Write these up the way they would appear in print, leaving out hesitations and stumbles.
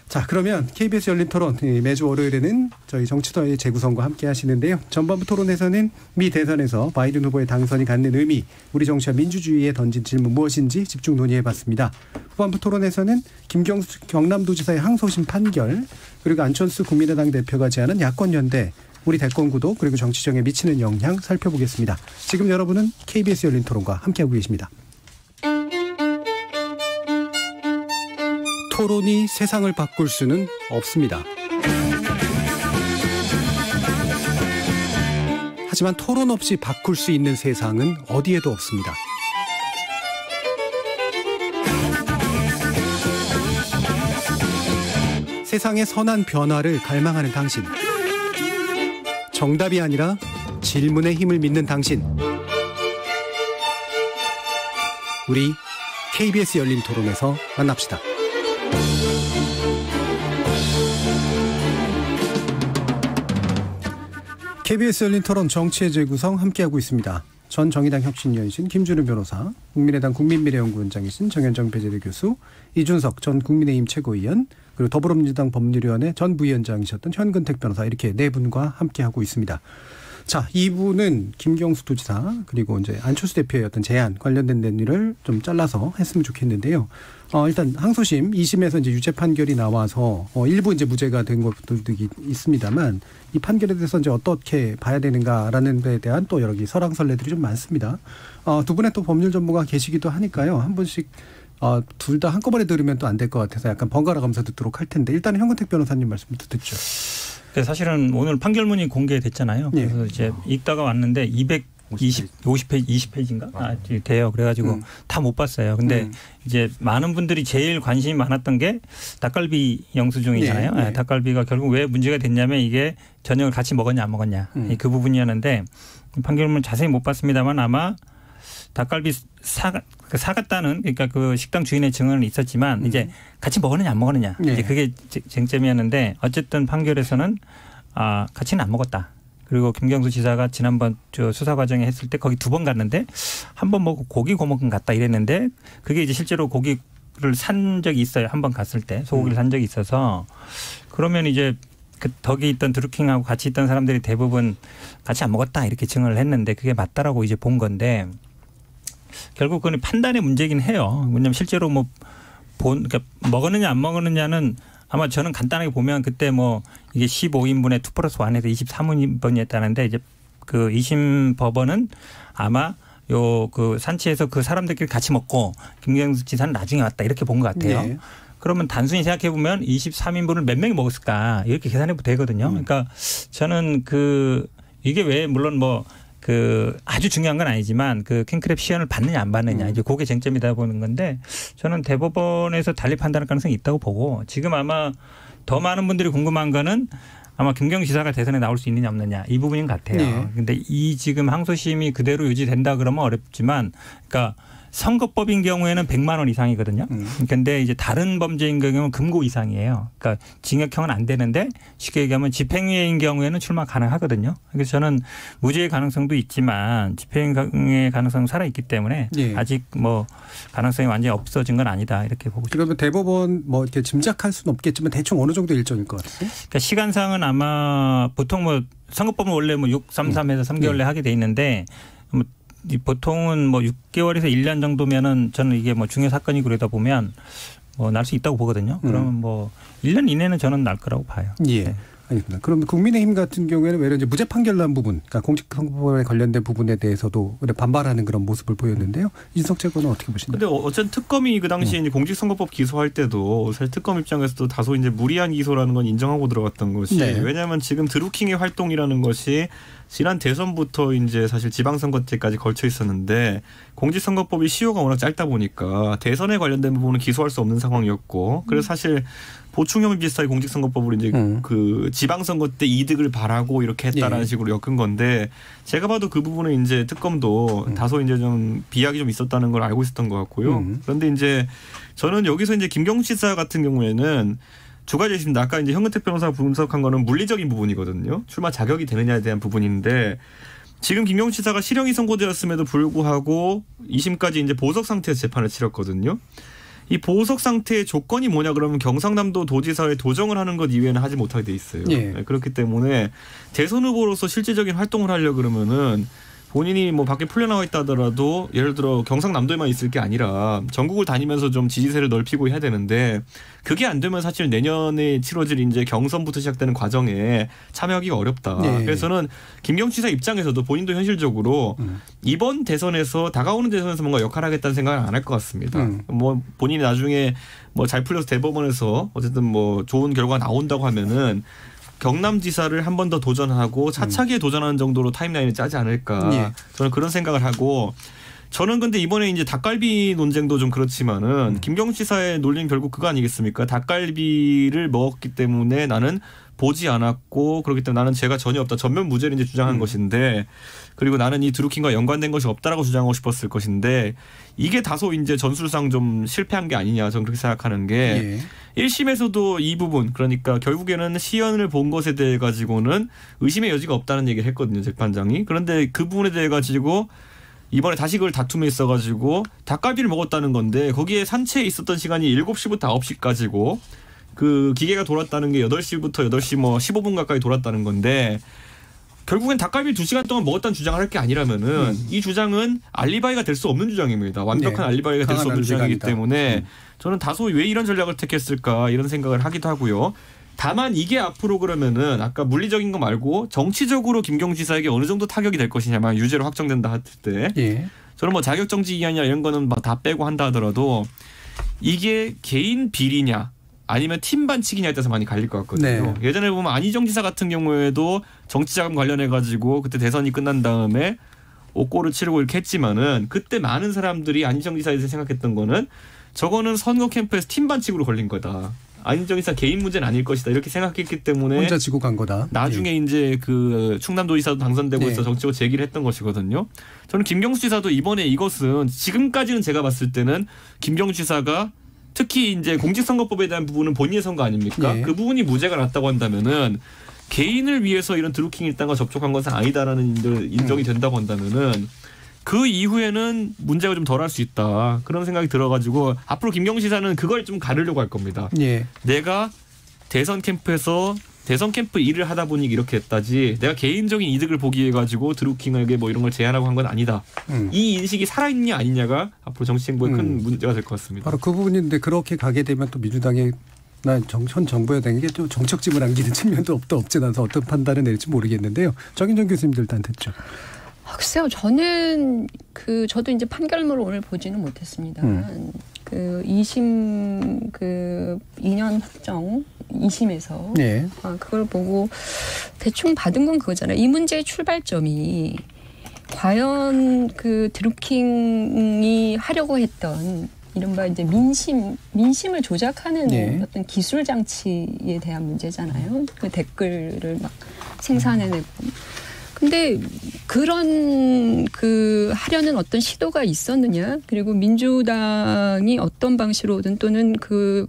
자, 그러면 KBS 열린 토론 매주 월요일에는 저희 정치도의 재구성과 함께 하시는데요. 전반부 토론에서는 미 대선에서 바이든 후보의 당선이 갖는 의미, 우리 정치와 민주주의에 던진 질문 무엇인지 집중 논의해봤습니다. 후반부 토론에서는 김경수 경남도지사의 항소심 판결, 그리고 안철수 국민의당 대표가 제안한 야권연대, 우리 대권구도 그리고 정치정에 미치는 영향 살펴보겠습니다. 지금 여러분은 KBS 열린 토론과 함께하고 계십니다. 토론이 세상을 바꿀 수는 없습니다. 하지만 토론 없이 바꿀 수 있는 세상은 어디에도 없습니다. 세상의 선한 변화를 갈망하는 당신. 정답이 아니라 질문의 힘을 믿는 당신. 우리 KBS 열린 토론에서 만납시다. KBS 열린 토론 정치의 재구성 함께하고 있습니다. 전 정의당 혁신위원이신 김준우 변호사, 국민의당 국민미래연구원장이신 정현정 배재대 교수, 이준석 전 국민의힘 최고위원, 그리고 더불어민주당 법률위원회 전 부위원장이셨던 현근택 변호사, 이렇게 네 분과 함께하고 있습니다. 자, 2부는 김경수 도지사 그리고 이제 안철수 대표의 어떤 제안 관련된 내용을 좀 잘라서 했으면 좋겠는데요. 일단 항소심 2심에서 이제 유죄 판결이 나와서 일부 이제 무죄가 된 것들도 있습니다만, 이 판결에 대해서 이제 어떻게 봐야 되는가라는 데에 대한 또 여러 설왕설래들이 좀 많습니다. 두 분의 또 법률 전문가 계시기도 하니까요. 한 분씩 둘 다 한꺼번에 들으면 또 안 될 것 같아서 약간 번갈아 가면서 듣도록 할 텐데, 일단은 현근택 변호사님 말씀부터 듣죠. 사실은 오늘 판결문이 공개됐잖아요. 그래서 이제 읽다가 왔는데 20페이지인가? 돼요. 그래가지고 다 못 봤어요. 근데 이제 많은 분들이 제일 관심이 많았던 게 닭갈비 영수증이잖아요. 네. 닭갈비가 결국 왜 문제가 됐냐면 이게 저녁을 같이 먹었냐 안 먹었냐 그 부분이었는데, 판결문 자세히 못 봤습니다만 아마 닭갈비 사갔다는, 그러니까 그 식당 주인의 증언은 있었지만 이제 같이 먹었느냐 안 먹었느냐 이제 그게 쟁점이었는데, 어쨌든 판결에서는 같이는 안 먹었다. 그리고 김경수 지사가 지난번 수사 과정에 했을 때 거기 2번 갔는데 한 번 먹고 고기 고먹은 갔다 이랬는데, 그게 이제 실제로 고기를 산 적이 있어요. 한 번 갔을 때 소고기를 산 적이 있어서, 그러면 이제 그 덕에 있던 드루킹하고 같이 있던 사람들이 대부분 같이 안 먹었다 이렇게 증언을 했는데, 그게 맞다라고 이제 본 건데, 결국 그건 판단의 문제긴 해요. 왜냐하면 실제로 그러니까 먹었느냐 안 먹었느냐는 아마 저는 간단하게 보면 그때 이게 15인분에 2+1에서 23인분이었다는데, 이제 그 2심 법원은 아마 그 산치에서 그 사람들끼리 같이 먹고 김경수 지사는 나중에 왔다 이렇게 본 것 같아요. 네. 그러면 단순히 생각해 보면 23인분을 몇 명이 먹었을까 이렇게 계산해도 되거든요. 그러니까 저는 이게 왜 물론 아주 중요한 건 아니지만 그 킹크랩 시연을 받느냐 안 받느냐 이제 그게 쟁점이다 보는 건데, 저는 대법원에서 달리 판단할 가능성이 있다고 보고, 지금 아마 더 많은 분들이 궁금한 거는 아마 김경수 지사가 대선에 나올 수 있느냐 없느냐 이 부분인 것 같아요. 그런데 이 지금 항소심이 그대로 유지된다 그러면 어렵지만, 그러니까 선거법인 경우에는 100만 원 이상이거든요. 그런데 이제 다른 범죄인 경우는 금고 이상이에요. 그러니까 징역형은 안 되는데 쉽게 얘기하면 집행유예인 경우에는 출마 가능하거든요. 그래서 저는 무죄의 가능성도 있지만 집행유예 가능성은 살아있기 때문에 아직 가능성이 완전히 없어진 건 아니다 이렇게 보고 싶습니다. 그러면 대법원 이렇게 짐작할 수는 없겠지만 대충 어느 정도 일정일 것 같아요? 그러니까 시간상은 아마 보통 선거법은 원래 633에서 3개월 내 하게 돼 있는데, 보통은 6개월에서 1년 정도면은 저는 이게 중요 사건이고 그러다 보면 날 수 있다고 보거든요. 그러면 1년 이내는 저는 날 거라고 봐요. 예. 네. 알겠습니다. 그럼 국민의힘 같은 경우에는 외려 이제 무죄 판결 난 부분, 그러니까 공직선거법에 관련된 부분에 대해서도 반발하는 그런 모습을 보였는데요. 이준석 최고는 어떻게 보시나요? 근데 어쨌든 특검이 그 당시에 이제 공직선거법 기소할 때도 사실 특검 입장에서도 다소 이제 무리한 기소라는 건 인정하고 들어갔던 것이, 왜냐하면 지금 드루킹의 활동이라는 것이 지난 대선부터 이제 사실 지방선거 때까지 걸쳐 있었는데, 공직선거법이 시효가 워낙 짧다 보니까 대선에 관련된 부분은 기소할 수 없는 상황이었고, 그래서 사실 보충 혐의 비슷하게 공직선거법으로 이제 그 지방선거 때 이득을 바라고 이렇게 했다라는 식으로 엮은 건데, 제가 봐도 그 부분에 이제 특검도 다소 이제 좀 비약이 좀 있었다는 걸 알고 있었던 것 같고요. 그런데 이제 저는 여기서 이제 김경수 지사 같은 경우에는 두 가지 있습니다. 아까 이제 현근택 변호사가 분석한 거는 물리적인 부분이거든요. 출마 자격이 되느냐에 대한 부분인데, 지금 김경수 지사가 실형이 선고되었음에도 불구하고 2심까지 이제 보석 상태에서 재판을 치렀거든요. 이 보석 상태의 조건이 뭐냐 그러면 경상남도 도지사에 도정을 하는 것 이외에는 하지 못하게 돼 있어요. 예. 그렇기 때문에 대선 후보로서 실질적인 활동을 하려 그러면은 본인이 뭐 밖에 풀려나와 있다 하더라도 예를 들어 경상남도에만 있을 게 아니라 전국을 다니면서 좀 지지세를 넓히고 해야 되는데 그게 안 되면 사실 내년에 치러질 이제 경선부터 시작되는 과정에 참여하기가 어렵다. 네. 그래서는 김경수 지사 입장에서도 본인도 현실적으로 이번 대선에서 다가오는 대선에서 뭔가 역할을 하겠다는 생각은 안 할 것 같습니다. 뭐 본인이 나중에 뭐 잘 풀려서 대법원에서 어쨌든 뭐 좋은 결과가 나온다고 하면은 경남지사를 한 번 더 도전하고 차차기에 도전하는 정도로 타임라인을 짜지 않을까. 예. 저는 그런 생각을 하고 저는 근데 이번에 이제 닭갈비 논쟁도 좀 그렇지만은 김경수 지사의 논리는 결국 그거 아니겠습니까? 닭갈비를 먹었기 때문에 나는 보지 않았고 그렇기 때문에 나는 죄가 전혀 없다. 전면 무죄를 이제 주장한 것인데 그리고 나는 이 드루킹과 연관된 것이 없다라고 주장하고 싶었을 것인데 이게 다소 이제 전술상 좀 실패한 게 아니냐 저는 그렇게 생각하는 게 1심에서도 이 부분 그러니까 결국에는 시연을 본 것에 대해 가지고는 의심의 여지가 없다는 얘기를 했거든요. 재판장이. 그런데 그 부분에 대해 가지고 이번에 다시 그걸 다툼에 있어가지고 닭갈비를 먹었다는 건데 거기에 산채에 있었던 시간이 7시부터 9시까지고 그 기계가 돌았다는 게 8시부터 8시 뭐 15분 가까이 돌았다는 건데 결국엔 닭갈비 2시간 동안 먹었다는 주장을 할 게 아니라면은 이 주장은 알리바이가 될 수 없는 주장입니다. 완벽한 알리바이가 될 수 없는 주장이기 때문에 저는 다소 왜 이런 전략을 택했을까 이런 생각을 하기도 하고요. 다만 이게 앞으로 그러면은 아까 물리적인 거 말고 정치적으로 김경수 지사에게 어느 정도 타격이 될 것이냐만 유죄로 확정된다 할 때 저는 뭐 자격정지 이하냐 이런 거는 막 다 빼고 한다 하더라도 이게 개인 비리냐 아니면 팀 반칙이냐에 따라서 많이 갈릴 것 같거든요. 네. 예전에 보면 안희정 지사 같은 경우에도 정치자금 관련해가지고 그때 대선이 끝난 다음에 옥고를 치르고 이렇게 했지만은 그때 많은 사람들이 안희정 지사에 대해서 생각했던 거는 저거는 선거 캠프에서 팀 반칙으로 걸린 거다. 안희정 지사 개인 문제는 아닐 것이다. 이렇게 생각했기 때문에 혼자 지고 간 거다. 나중에 이제 그 충남도지사도 당선되고 있어 정치적으로 제기를 했던 것이거든요. 저는 김경수 지사도 이번에 이것은 지금까지는 제가 봤을 때는 김경수 지사가 특히 이제 공직선거법에 대한 부분은 본인의 선거 아닙니까? 그 부분이 무죄가 났다고 한다면은 개인을 위해서 이런 드루킹 일당과 접촉한 것은 아니다라는 인정이 된다고 한다면은 그 이후에는 문제가 좀 덜할 수 있다. 그런 생각이 들어가지고 앞으로 김경수 지사는 그걸 좀 가르려고 할 겁니다. 내가 대선 캠프에서 대선 캠프 일을 하다 보니 이렇게 했다지 내가 개인적인 이득을 보기 위해 가지고 드루킹에게 뭐 이런 걸 제안하고 한 건 아니다. 이 인식이 살아있냐 아니냐가 앞으로 정치 행보에 큰 문제가 될 것 같습니다. 바로 그 부분인데 그렇게 가게 되면 또 민주당의 현 정부 여당에게 좀 정책집을 안기는 측면도 없진 않아서 어떤 판단을 내릴지 모르겠는데요. 정인정 교수님들 일단 됐죠. 글쎄요. 저는 저도 이제 판결문을 오늘 보지는 못했습니다. 그 2심 그 2년 확정 2심에서 그걸 보고 대충 받은 건 그거잖아요. 이 문제의 출발점이 과연 그 드루킹이 하려고 했던 이른바 이제 민심을 조작하는 어떤 기술 장치에 대한 문제잖아요. 그 댓글을 막 생산해내고. 근데 그런 하려는 어떤 시도가 있었느냐, 그리고 민주당이 어떤 방식으로든 또는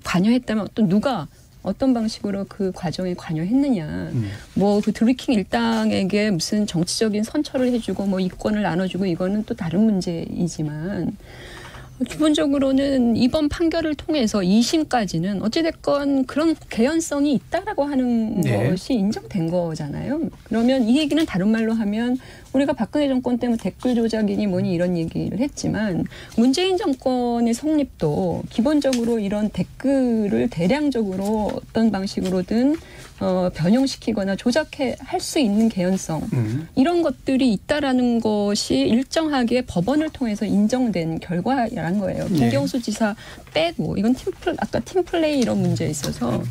관여했다면 누가 어떤 방식으로 그 과정에 관여했느냐. 뭐 그 드루킹 일당에게 무슨 정치적인 선처를 해주고 뭐 이권을 나눠주고 이거는 또 다른 문제이지만 기본적으로는 이번 판결을 통해서 2심까지는 어찌됐건 그런 개연성이 있다라고 하는 것이 인정된 거잖아요. 그러면 이 얘기는 다른 말로 하면 우리가 박근혜 정권 때문에 댓글 조작이니 뭐니 이런 얘기를 했지만 문재인 정권의 성립도 기본적으로 이런 댓글을 대량적으로 어떤 방식으로든 변형시키거나 조작할 수 있는 개연성 이런 것들이 있다라는 것이 일정하게 법원을 통해서 인정된 결과라는 거예요. 김경수 지사 빼고 이건 아까 팀플레이 이런 문제에 있어서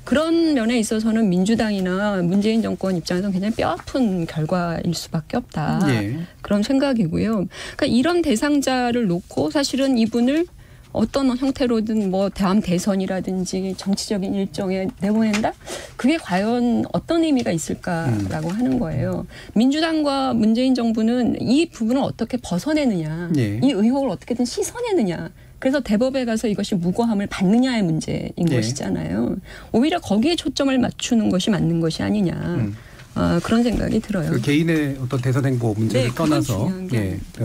그런 면에 있어서는 민주당이나 문재인 정권 입장에서는 굉장히 뼈아픈 결과일 수밖에 없다. 그런 생각이고요. 그러니까 이런 대상자를 놓고 사실은 이분을 어떤 형태로든 뭐 다음 대선이라든지 정치적인 일정에 내보낸다? 그게 과연 어떤 의미가 있을까라고 하는 거예요. 민주당과 문재인 정부는 이 부분을 어떻게 벗어내느냐, 이 의혹을 어떻게든 씻어내느냐. 그래서 대법에 가서 이것이 무고함을 받느냐의 문제인 것이잖아요. 오히려 거기에 초점을 맞추는 것이 맞는 것이 아니냐. 그런 생각이 들어요. 그 개인의 어떤 대선 행보 문제를 떠나서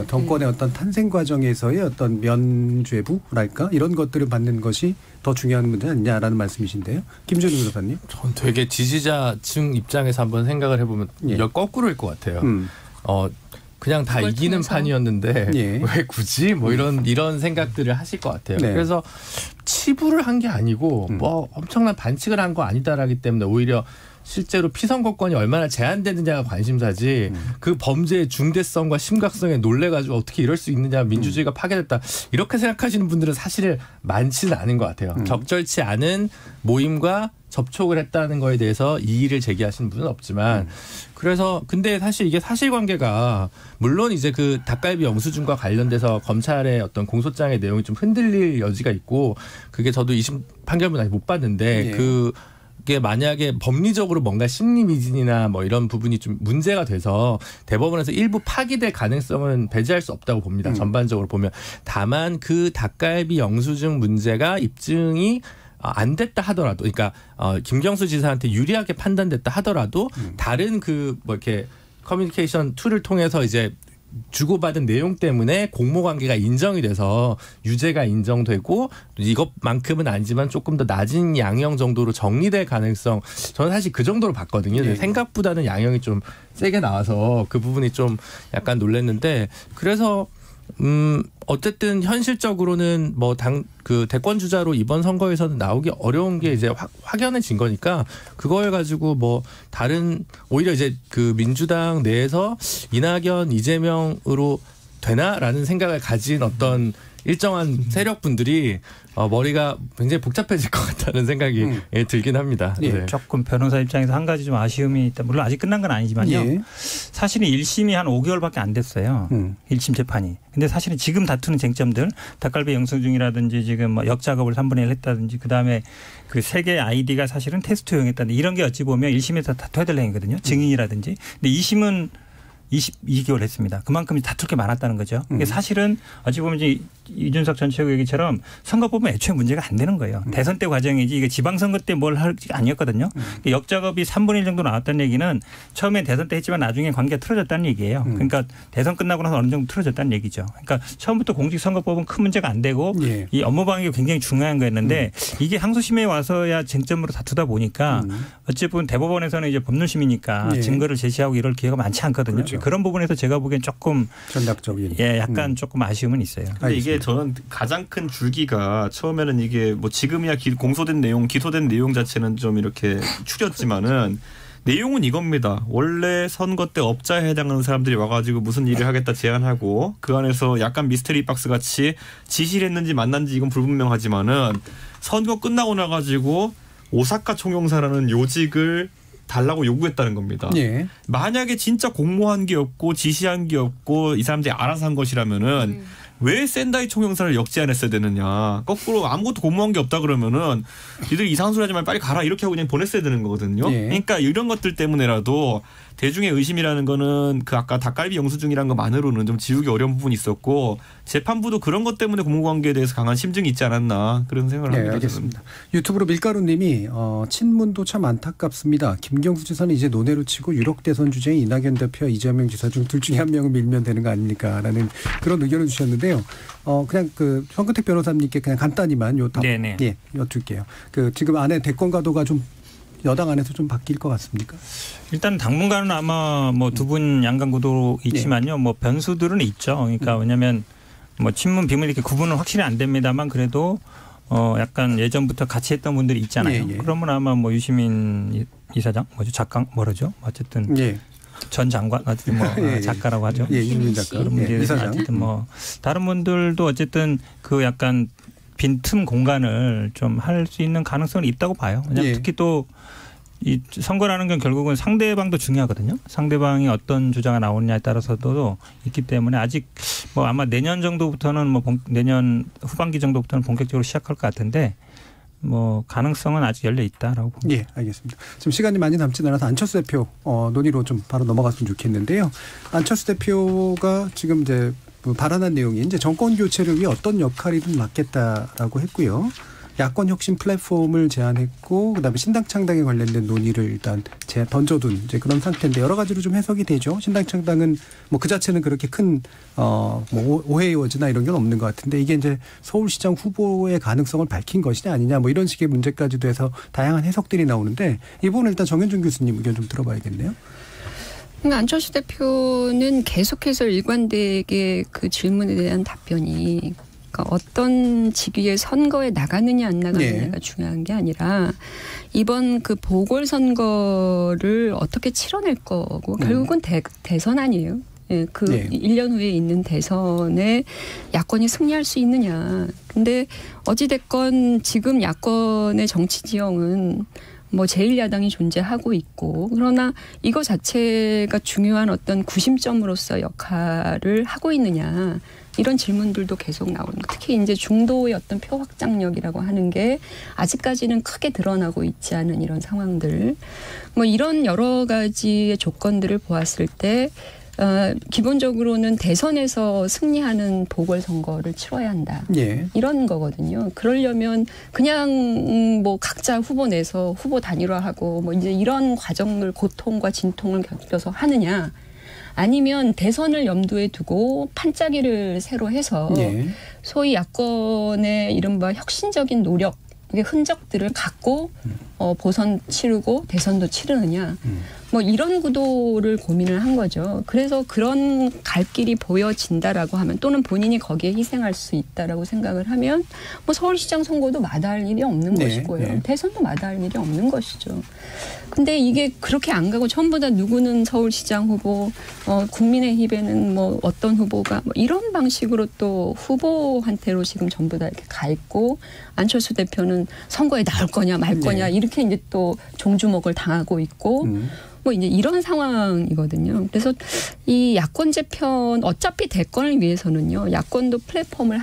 정권의 어떤 탄생 과정에서의 어떤 면죄부랄까 이런 것들을 받는 것이 더 중요한 문제 아니냐라는 말씀이신데요. 김준우 변호사님. 전 되게 지지자층 입장에서 한번 생각을 해보면 거꾸로일 것 같아요. 그냥 다 이기는 통해서? 판이었는데 왜 굳이 뭐 이런 생각들을 하실 것 같아요. 그래서 치부를 한 게 아니고 뭐 엄청난 반칙을 한 거 아니다라기 때문에 오히려 실제로 피선거권이 얼마나 제한되느냐가 관심사지 그 범죄의 중대성과 심각성에 놀래가지고 어떻게 이럴 수 있느냐 민주주의가 파괴됐다 이렇게 생각하시는 분들은 사실 많지는 않은 것 같아요. 적절치 않은 모임과 접촉을 했다는 거에 대해서 이의를 제기하시는 분은 없지만 그래서 근데 사실 이게 사실관계가 물론 이제 그 닭갈비 영수증과 관련돼서 검찰의 어떤 공소장의 내용이 좀 흔들릴 여지가 있고 그게 저도 2심 판결문 아직 못 봤는데 그게 만약에 법리적으로 뭔가 심리 미진이나 뭐 이런 부분이 좀 문제가 돼서 대법원에서 일부 파기될 가능성은 배제할 수 없다고 봅니다. 전반적으로 보면. 다만 그 닭갈비 영수증 문제가 입증이 안 됐다 하더라도, 그러니까 김경수 지사한테 유리하게 판단됐다 하더라도 다른 그 뭐 이렇게 커뮤니케이션 툴을 통해서 이제 주고받은 내용 때문에 공모관계가 인정이 돼서 유죄가 인정되고 이것만큼은 아니지만 조금 더 낮은 양형 정도로 정리될 가능성 저는 사실 그 정도로 봤거든요. 생각보다는 양형이 좀 세게 나와서 그 부분이 좀 약간 놀랐는데 그래서 어쨌든 현실적으로는 뭐 그 대권 주자로 이번 선거에서는 나오기 어려운 게 이제 확연해진 거니까 그걸 가지고 뭐 다른 오히려 이제 그 민주당 내에서 이낙연, 이재명으로 되나라는 생각을 가진 어떤 일정한 세력분들이 머리가 굉장히 복잡해질 것 같다는 생각이 들긴 합니다. 조금 변호사 입장에서 한 가지 좀 아쉬움이 있다. 물론 아직 끝난 건 아니지만요. 사실은 1심이 한 5개월밖에 안 됐어요. 1심 재판이. 근데 사실은 지금 다투는 쟁점들 닭갈비 영수증이라든지 지금 뭐 역작업을 3분의 1 했다든지 그다음에 그 세 개의 아이디가 사실은 테스트용 했다든지 이런 게 어찌 보면 1심에서 다투어야 될 행위거든요. 증인이라든지. 근데 2심은 22개월 했습니다. 그만큼 다툴 게 많았다는 거죠. 이게 사실은 어찌 보면 이제 이준석 전 최고 얘기처럼 선거법은 애초에 문제가 안 되는 거예요. 대선 때 과정이지 이게 지방선거 때 뭘 할 게 아니었거든요. 역작업이 3분의 1 정도 나왔다는 얘기는 처음에 대선 때 했지만 나중에 관계가 틀어졌다는 얘기예요. 그러니까 대선 끝나고 나서 어느 정도 틀어졌다는 얘기죠. 그러니까 처음부터 공직선거법은 큰 문제가 안 되고 이 업무방해가 굉장히 중요한 거였는데 이게 항소심에 와서야 쟁점으로 다투다 보니까 어찌 보면 대법원에서는 이제 법률심이니까 증거를 제시하고 이럴 기회가 많지 않거든요. 그렇죠. 그런 부분에서 제가 보기엔 조금 전략적인 약간 조금 아쉬움은 있어요. 근데 이게 저는 가장 큰 줄기가 처음에는 이게 뭐 지금이야 공소된 내용, 기소된 내용 자체는 좀 이렇게 추렸지만은 내용은 이겁니다. 원래 선거 때 업자에 해당하는 사람들이 와가지고 무슨 일을 하겠다 제안하고 그 안에서 약간 미스터리 박스 같이 지시를 했는지 만난지 이건 불분명하지만은 선거 끝나고 나가지고 오사카 총영사라는 요직을 달라고 요구했다는 겁니다. 만약에 진짜 공모한 게 없고 지시한 게 없고 이 사람들이 알아서 한 것이라면은 왜 샌다이 총영사를 역지 안 했어야 되느냐. 거꾸로 아무것도 공모한 게 없다 그러면은 니들 이상한 소리 하지 말고 빨리 가라 이렇게 하고 그냥 보냈어야 되는 거거든요. 그러니까 이런 것들 때문에라도 대중의 의심이라는 거는 그 아까 닭갈비 영수증이라는 것만으로는 좀 지우기 어려운 부분이 있었고 재판부도 그런 것 때문에 공모관계에 대해서 강한 심증이 있지 않았나 그런 생각을 합니다. 알겠습니다. 유튜브로 밀가루님이 친문도 참 안타깝습니다. 김경수 지사는 이제 논외로 치고 유력 대선 주자인 이낙연 대표와 이재명 지사 중 둘 중에 한 명을 밀면 되는 거 아닙니까? 라는 그런 의견을 주셨는데요. 그냥 그 황근택 변호사님께 그냥 간단히만 여쭐게요. 그 지금 안에 대권 가도가 좀 여당 안에서 좀 바뀔 것 같습니까? 일단 당분간은 아마 뭐 두 분 양강 구도 있지만요. 뭐 변수들은 있죠. 그러니까 왜냐하면 뭐 친문 비문 이렇게 구분은 확실히 안 됩니다만 그래도 약간 예전부터 같이 했던 분들이 있잖아요. 그러면 아마 뭐 유시민 이사장 뭐죠 작가 뭐라죠? 어쨌든 전 장관 어쨌든 뭐 작가라고 하죠. 유시민 작가. 이사장. 어쨌든 뭐 다른 분들도 어쨌든 그 약간 빈틈 공간을 좀 할 수 있는 가능성이 있다고 봐요. 왜냐하면 특히 또 이 선거라는 건 결국은 상대방도 중요하거든요. 상대방이 어떤 주장이 나오느냐에 따라서도 있기 때문에 아직 뭐 아마 내년 정도부터는 뭐 내년 후반기 정도부터는 본격적으로 시작할 것 같은데 뭐 가능성은 아직 열려 있다라고 봅니다. 알겠습니다. 지금 시간이 많이 남지 않아서 안철수 대표 논의로 좀 바로 넘어갔으면 좋겠는데요. 안철수 대표가 지금 이제 발언한 내용이 이제 정권 교체를 위해 어떤 역할이든 맡겠다라고 했고요. 야권 혁신 플랫폼을 제안했고 그다음에 신당 창당에 관련된 논의를 일단 던져둔 이제 그런 상태인데 여러 가지로 좀 해석이 되죠. 신당 창당은 뭐 그 자체는 그렇게 큰 뭐 오해의 여지나 이런 게 없는 것 같은데 이게 이제 서울시장 후보의 가능성을 밝힌 것이냐 아니냐 뭐 이런 식의 문제까지도 해서 다양한 해석들이 나오는데 이 부분은 일단 정현준 교수님 의견 좀 들어봐야겠네요. 그러니까 안철수 대표는 계속해서 일관되게 그 질문에 대한 답변이 그러니까 어떤 직위의 선거에 나가느냐 안 나가느냐가 중요한 게 아니라 이번 그 보궐선거를 어떻게 치러낼 거고 결국은 대선 아니에요. 예, 그 1년 후에 있는 대선에 야권이 승리할 수 있느냐. 근데 어찌됐건 지금 야권의 정치 지형은 뭐 제1야당이 존재하고 있고 그러나 이거 자체가 중요한 어떤 구심점으로서 역할을 하고 있느냐. 이런 질문들도 계속 나오는 거. 특히 이제 중도의 어떤 표 확장력이라고 하는 게 아직까지는 크게 드러나고 있지 않은 이런 상황들. 뭐 이런 여러 가지의 조건들을 보았을 때 기본적으로는 대선에서 승리하는 보궐선거를 치러야 한다. 이런 거거든요. 그러려면 그냥 뭐 각자 후보 내서 후보 단일화하고 뭐 이제 이런 과정을 고통과 진통을 겪어서 하느냐. 아니면 대선을 염두에 두고 판짜기를 새로 해서 소위 야권의 이른바 혁신적인 노력, 흔적들을 갖고 보선 치르고 대선도 치르느냐. 뭐 이런 구도를 고민을 한 거죠. 그래서 그런 갈 길이 보여진다라고 하면 또는 본인이 거기에 희생할 수 있다라고 생각을 하면 뭐 서울시장 선거도 마다할 일이 없는 것이고요. 대선도 마다할 일이 없는 것이죠. 근데 이게 그렇게 안 가고 처음보다 누구는 서울시장 후보, 국민의힘에는 뭐 어떤 후보가 뭐 이런 방식으로 또 후보한테로 지금 전부 다 이렇게 가 있고 안철수 대표는 선거에 나올 거냐 말 거냐 이렇게 이제 또 종주목을 당하고 있고 뭐 이제 이런 상황이거든요. 그래서 이 야권 재편 어차피 대권을 위해서는요. 야권도 플랫폼을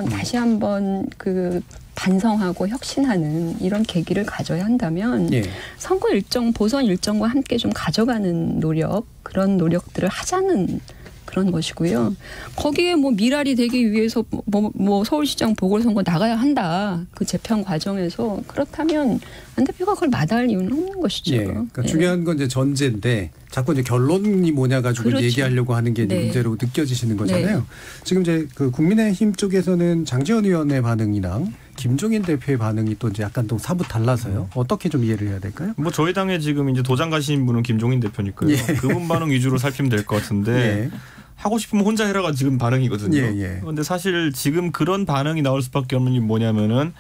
다시 한번 그 반성하고 혁신하는 이런 계기를 가져야 한다면 선거 일정, 보선 일정과 함께 좀 가져가는 노력, 그런 노력들을 하자는 그런 것이고요. 거기에 뭐 미랄이 되기 위해서 뭐 서울시장 보궐선거 나가야 한다. 그 재편 과정에서 그렇다면 안 대표가 그걸 마다할 이유는 없는 것이죠. 그러니까 중요한 건 이제 전제인데 자꾸 이제 결론이 뭐냐 가지고 얘기하려고 하는 게 이제 문제로 느껴지시는 거잖아요. 지금 이제 그 국민의힘 쪽에서는 장제원 의원의 반응이랑 김종인 대표의 반응이 또 이제 약간 또 사뭇 달라서요. 어떻게 좀 이해를 해야 될까요? 뭐 저희 당에 지금 이제 도장 가신 분은 김종인 대표니까요. 그분 반응 위주로 살피면 될 것 같은데 하고 싶으면 혼자 해라가 지금 반응이거든요. 그런데 사실 지금 그런 반응이 나올 수밖에 없는 게 뭐냐면은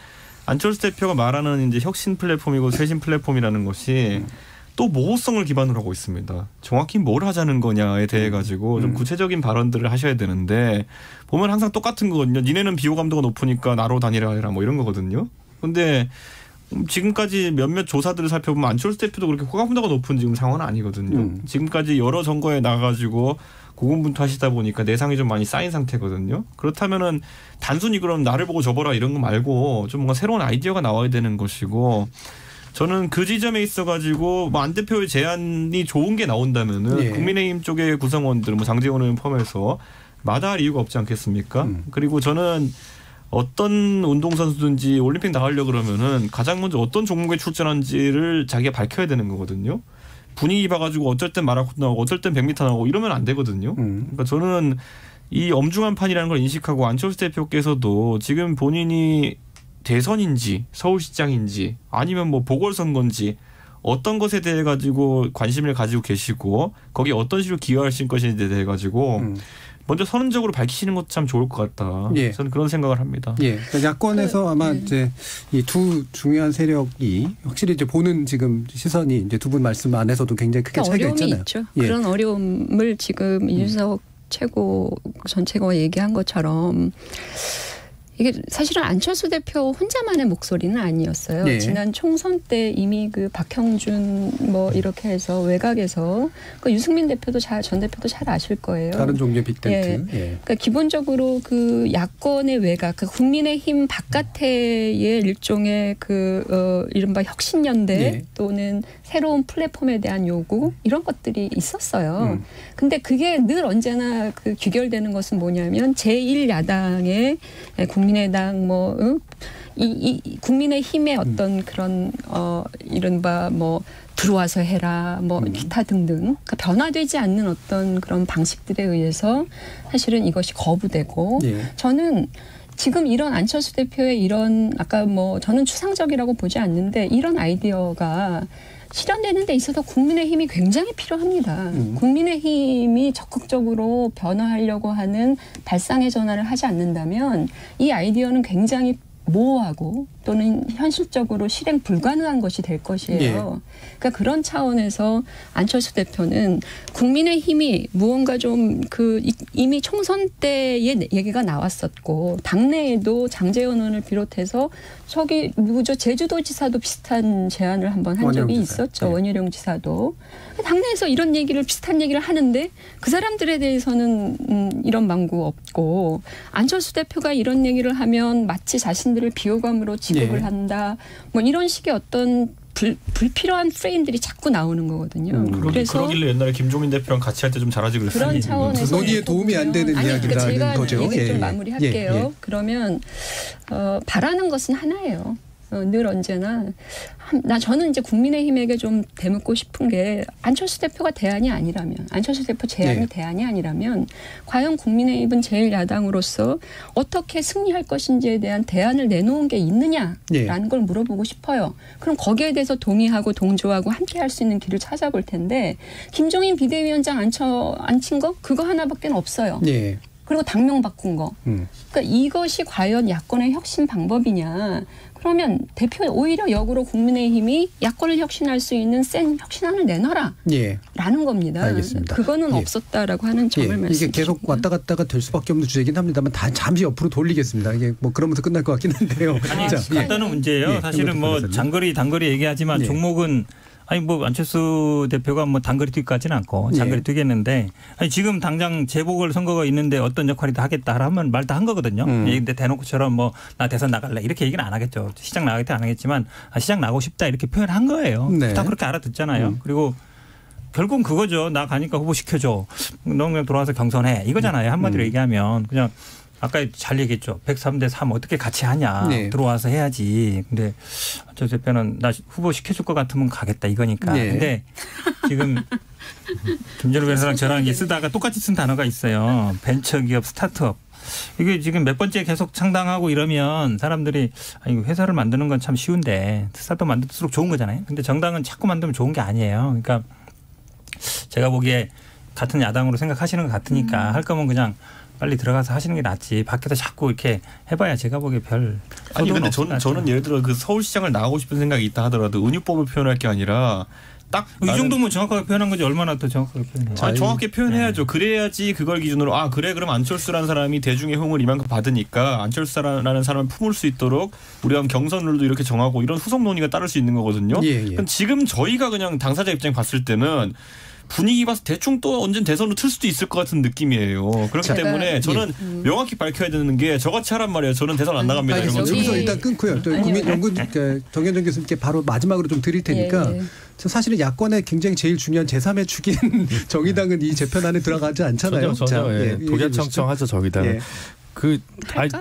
안철수 대표가 말하는 이제 혁신 플랫폼이고 쇄신 플랫폼이라는 것이 또 모호성을 기반으로 하고 있습니다. 정확히 뭘 하자는 거냐에 대해 가지고 좀 구체적인 발언들을 하셔야 되는데 보면 항상 똑같은 거거든요. 니네는 비호감도가 높으니까 나로 단일화해라 뭐 이런 거거든요. 그런데 지금까지 몇몇 조사들을 살펴보면 안철수 대표도 그렇게 호감도가 높은 지금 상황은 아니거든요. 지금까지 여러 선거에 나가가지고 고군분투하시다 보니까 내상이 좀 많이 쌓인 상태거든요. 그렇다면은 단순히 그럼 나를 보고 접어라 이런 거 말고 좀 뭔가 새로운 아이디어가 나와야 되는 것이고 저는 그 지점에 있어가지고 뭐 안 대표의 제안이 좋은 게 나온다면은 국민의힘 쪽의 구성원들 뭐 장제원 의원 포함해서 마다할 이유가 없지 않겠습니까? 그리고 저는 어떤 운동선수든지 올림픽 나가려고 그러면은 가장 먼저 어떤 종목에 출전한지를 자기가 밝혀야 되는 거거든요. 분위기 봐가지고 어쩔 땐 마라톤 나오고 어쩔 땐 100m 나오고 이러면 안 되거든요. 그러니까 저는 이 엄중한 판이라는 걸 인식하고 안철수 대표께서도 지금 본인이 대선인지 서울시장인지 아니면 뭐 보궐선거인지 어떤 것에 대해 가지고 관심을 가지고 계시고 거기에 어떤 식으로 기여하실 것인지에 대해 가지고 먼저 선언적으로 밝히시는 것도 참 좋을 것 같다. 저는 그런 생각을 합니다. 그러니까 야권에서 아마 이제 이 두 중요한 세력이 확실히 이제 보는 지금 시선이 이제 두 분 말씀 안에서도 굉장히 크게 차이가 있잖아요. 있죠. 그런 어려움을 지금 이준석 전 최고가 얘기한 것처럼 이게 사실은 안철수 대표 혼자만의 목소리는 아니었어요. 지난 총선 때 이미 그 박형준 뭐 이렇게 해서 외곽에서 그 유승민 대표도 전 대표도 잘 아실 거예요. 다른 종류의 빅텐트. 그러니까 기본적으로 그 야권의 외곽, 그 국민의힘 바깥의 일종의 그 이른바 혁신연대 또는 새로운 플랫폼에 대한 요구 이런 것들이 있었어요. 근데 그게 늘 언제나 그 귀결되는 것은 뭐냐면 제1야당의 국민의당 이 국민의힘의 어떤 그런 이른바 뭐 들어와서 해라 뭐 기타 등등 그러니까 변화되지 않는 어떤 그런 방식들에 의해서 사실은 이것이 거부되고 저는 지금 이런 안철수 대표의 이런 아까 뭐 저는 추상적이라고 보지 않는데 이런 아이디어가 실현되는 데 있어서 국민의힘이 굉장히 필요합니다. 국민의힘이 적극적으로 변화하려고 하는 발상의 전환을 하지 않는다면 이 아이디어는 굉장히 모호하고 또는 현실적으로 실행 불가능한 것이 될 것이에요. 그러니까 그런 차원에서 안철수 대표는 국민의힘이 무언가 좀 이미 총선 때의 얘기가 나왔었고 당내에도 장제원 의원을 비롯해서 저기 누구죠? 제주도지사도 비슷한 제안을 한번 한 적이 있었죠. 원희룡 지사도. 당내에서 이런 비슷한 얘기를 하는데 그 사람들에 대해서는 이런 망구 없고 안철수 대표가 이런 얘기를 하면 마치 자신들을 비호감으로 취급을 한다. 뭐 이런 식의 어떤 불필요한 프레임들이 자꾸 나오는 거거든요. 그래서 그러길래 옛날에 김종인 대표랑 같이 할 때 좀 잘하지 그랬어요. 그런 차원에서 논의에 도움이 안 되는 이야기라는 거죠. 제가 얘기 좀 마무리할게요. 그러면 바라는 것은 하나예요. 늘 언제나 저는 이제 국민의힘에게 좀 되묻고 싶은 게 안철수 대표가 대안이 아니라면 안철수 대표 제안이 대안이 아니라면 과연 국민의힘은 제1야당으로서 어떻게 승리할 것인지에 대한 대안을 내놓은 게 있느냐라는 걸 물어보고 싶어요. 그럼 거기에 대해서 동의하고 동조하고 함께 할 수 있는 길을 찾아볼 텐데 김종인 비대위원장 앉힌 거 그거 하나밖에 없어요. 그리고 당명 바꾼 거. 그러니까 이것이 과연 야권의 혁신 방법이냐. 그러면 오히려 역으로 국민의힘이 야권을 혁신할 수 있는 센 혁신안을 내놔라. 라는 겁니다. 알겠습니다. 그거는 없었다라고 하는 점을 말씀드립니다. 이게 계속 왔다 갔다가 될 수밖에 없는 주제이긴 합니다만 잠시 옆으로 돌리겠습니다. 이게 뭐 그러면서 끝날 것 같긴 한데요. 아니, 간단한 문제예요. 사실은 뭐 장거리 단거리 얘기하지만 종목은 아니 뭐 안철수 대표가 뭐 단거리 뛰기까지는 않고 장거리 뛰겠는데 아니 지금 당장 재보궐 선거가 있는데 어떤 역할이다 하겠다 하면 말 다 한 거거든요. 근데 대놓고처럼 뭐 나 대선 나갈래 이렇게 얘기는 안 하겠죠. 시장 나가겠다 안 하겠지만 시장 나가고 싶다 이렇게 표현한 거예요. 다 그렇게 알아듣잖아요. 그리고 결국은 그거죠. 나 가니까 후보 시켜줘. 너 그냥 돌아와서 경선해. 이거잖아요. 한마디로 얘기하면 그냥 아까 잘 얘기했죠. 103대 3 어떻게 같이 하냐. 들어와서 해야지. 근데 저 대표는 나 후보 시켜줄 것 같으면 가겠다 이거니까. 근데 지금 김준우 변호사랑 저랑 쓰다가 똑같이 쓴 단어가 있어요. 벤처기업 스타트업. 이게 지금 몇 번째 계속 창당하고 이러면 사람들이 아니 회사를 만드는 건 참 쉬운데 스타트업 만들수록 좋은 거잖아요. 근데 정당은 자꾸 만들면 좋은 게 아니에요. 그러니까 제가 보기에 같은 야당으로 생각하시는 것 같으니까 할 거면 그냥 빨리 들어가서 하시는 게 낫지. 밖에서 자꾸 이렇게 해봐야 제가 보기에 별. 아니 근데 저는 예를 들어 그 서울시장을 나가고 싶은 생각이 있다 하더라도 은유법을 표현할 게 아니라 딱 이 정도면 정확하게 표현한 거지 얼마나 더 정확하게 표현해요. 아니, 정확하게 표현해야죠. 그래야지 그걸 기준으로 그래 그럼 안철수라는 사람이 대중의 호응을 이만큼 받으니까 안철수라는 사람을 품을 수 있도록 우리가 경선룰도 이렇게 정하고 이런 후속 논의가 따를 수 있는 거거든요. 그럼 지금 저희가 그냥 당사자 입장 봤을 때는 분위기 봐서 대충 또 언젠 대선으로 틀 수도 있을 것 같은 느낌이에요. 그렇기 때문에 저는 명확히 밝혀야 되는 게 저같이 하란 말이에요. 저는 대선 안 나갑니다. 여기서 일단 끊고요. 또 국민연구원 정현정 교수님께 바로 마지막으로 좀 드릴 테니까 사실은 야권의 굉장히 제일 중요한 제3의 축인 정의당은 이 재편안에 들어가지 않잖아요. 전혀 독야청청하죠 정의당은.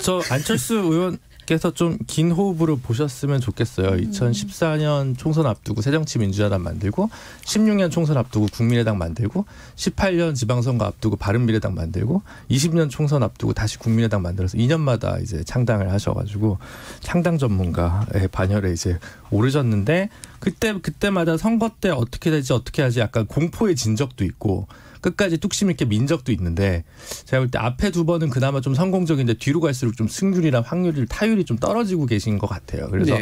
저 안철수 의원 께서 좀 긴 호흡으로 보셨으면 좋겠어요. 2014년 총선 앞두고 새정치민주화당 만들고 16년 총선 앞두고 국민의당 만들고 18년 지방선거 앞두고 바른미래당 만들고 20년 총선 앞두고 다시 국민의당 만들어서 2년마다 이제 창당을 하셔가지고 창당 전문가의 반열에 이제 오르셨는데 그때마다 선거 때 어떻게 될지 어떻게 하지 약간 공포에 진 적도 있고 끝까지 뚝심 있게 민 적도 있는데 제가 볼 때 앞에 두 번은 그나마 좀 성공적인데 뒤로 갈수록 좀 승률이나 확률이 타율이 좀 떨어지고 계신 것 같아요. 그래서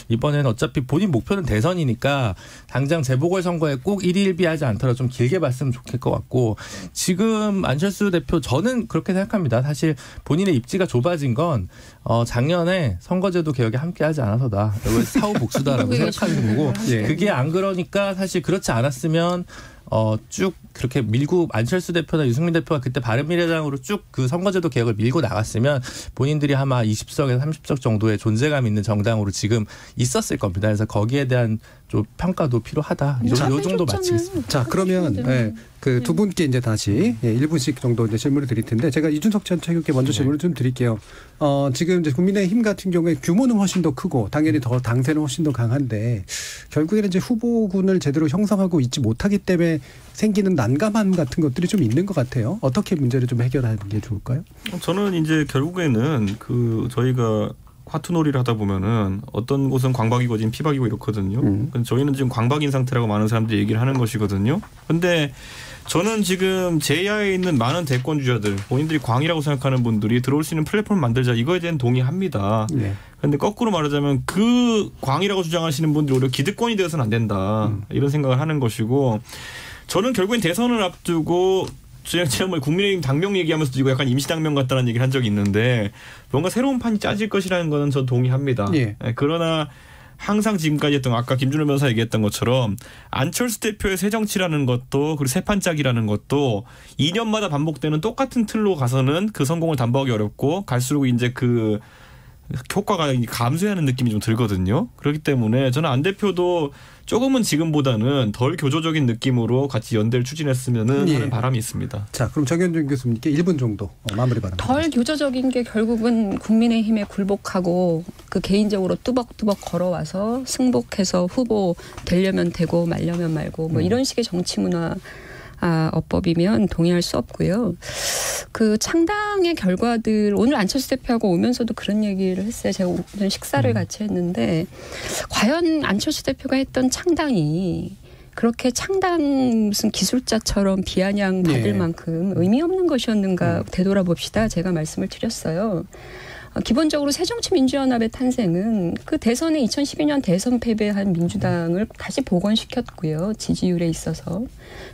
이번에는 어차피 본인 목표는 대선이니까 당장 재보궐선거에 꼭 1위 1비하지 않더라도 좀 길게 봤으면 좋을 것 같고 지금 안철수 대표 저는 그렇게 생각합니다. 사실 본인의 입지가 좁아진 건 작년에 선거제도 개혁에 함께하지 않아서다. 사후 복수다라고 생각하는 거고 그게 안 그러니까 사실 그렇지 않았으면 쭉 그렇게 밀고 안철수 대표나 유승민 대표가 그때 바른미래당으로 쭉 그 선거제도 개혁을 밀고 나갔으면 본인들이 아마 20석에서 30석 정도의 존재감 있는 정당으로 지금 있었을 겁니다. 그래서 거기에 대한 좀 평가도 필요하다. 이 정도 마치겠습니다. 자, 그러면 그 두 분께 이제 다시 1분씩 정도 이제 질문을 드릴 텐데 제가 이준석 전 최고께 먼저 질문을 좀 드릴게요. 지금 이제 국민의힘 같은 경우에 규모는 훨씬 더 크고 당연히 더 당세는 훨씬 더 강한데 결국에는 이제 후보군을 제대로 형성하고 있지 못하기 때문에 생기는 난감함 같은 것들이 좀 있는 것 같아요. 어떻게 문제를 좀 해결하는 게 좋을까요? 저는 이제 결국에는 저희가 화투놀이를 하다 보면은 어떤 곳은 광박이고 지금 피박이고 이렇거든요. 저희는 지금 광박인 상태라고 많은 사람들이 얘기를 하는 것이거든요. 근데 저는 지금 제야에 있는 많은 대권주자들, 본인들이 광이라고 생각하는 분들이 들어올 수 있는 플랫폼을 만들자 이거에 대한 동의합니다. 그런데 거꾸로 말하자면 그 광이라고 주장하시는 분들이 오히려 기득권이 되어서는 안 된다. 이런 생각을 하는 것이고 저는 결국엔 대선을 앞두고 제가 뭐 국민의힘 당명 얘기하면서도 이거 약간 임시당명 같다는 얘기를 한 적이 있는데 뭔가 새로운 판이 짜질 것이라는 거는 저 동의합니다. 그러나 항상 지금까지 했던 아까 김준호 변호사 얘기했던 것처럼 안철수 대표의 새정치라는 것도 그리고 새판짜기라는 것도 2년마다 반복되는 똑같은 틀로 가서는 그 성공을 담보하기 어렵고 갈수록 이제 그 효과가 감소하는 느낌이 좀 들거든요. 그렇기 때문에 저는 안 대표도 조금은 지금보다는 덜 교조적인 느낌으로 같이 연대를 추진했으면은 하는 바람이 있습니다. 자, 그럼 정현정 교수님께 1분 정도 마무리 바랍니다. 덜 교조적인 게 결국은 국민의힘에 굴복하고 그 개인적으로 뚜벅뚜벅 걸어와서 승복해서 후보 되려면 되고 말려면 말고 뭐 이런 식의 정치 문화 어법이면 동의할 수 없고요. 그 창당의 결과들 오늘 안철수 대표하고 오면서도 그런 얘기를 했어요. 제가 오늘 식사를 같이 했는데 과연 안철수 대표가 했던 창당이 그렇게 창당 무슨 기술자처럼 비아냥 받을 만큼 의미 없는 것이었는가 되돌아봅시다. 제가 말씀을 드렸어요. 기본적으로 새정치민주연합의 탄생은 그 대선에 2012년 대선 패배한 민주당을 다시 복원시켰고요. 지지율에 있어서.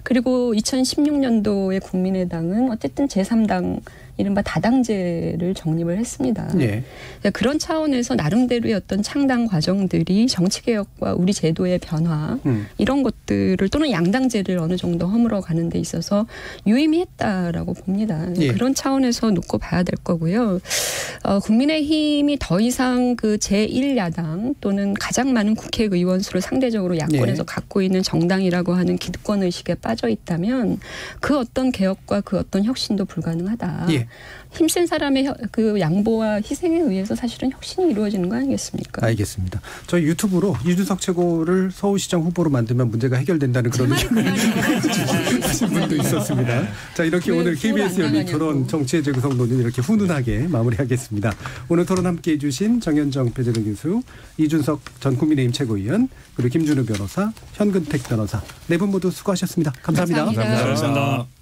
그리고 2016년도에 국민의당은 어쨌든 제3당 이른바 다당제를 정립을 했습니다. 그런 차원에서 나름대로의 어떤 창당 과정들이 정치개혁과 우리 제도의 변화 이런 것들을 또는 양당제를 어느 정도 허물어 가는 데 있어서 유의미했다라고 봅니다. 그런 차원에서 놓고 봐야 될 거고요. 국민의힘이 더 이상 그 제1야당 또는 가장 많은 국회의원 수를 상대적으로 야권에서 갖고 있는 정당이라고 하는 기득권 의식에 빠져 있다면 그 어떤 개혁과 그 어떤 혁신도 불가능하다. 힘센 사람의 그 양보와 희생에 의해서 사실은 혁신이 이루어지는 거 아니겠습니까? 알겠습니다. 저희 유튜브로 이준석 최고를 서울시장 후보로 만들면 문제가 해결된다는 그런 의견을 하신 분도 있었습니다. 자, 이렇게 오늘 KBS 열린 토론 정치의 재구성 논의 이렇게 훈훈하게 마무리하겠습니다. 오늘 토론 함께해 주신 정현정 배재동 교수, 이준석 전 국민의힘 최고위원, 그리고 김준우 변호사, 현근택 변호사 네 분 모두 수고하셨습니다. 감사합니다. 감사합니다. 감사합니다.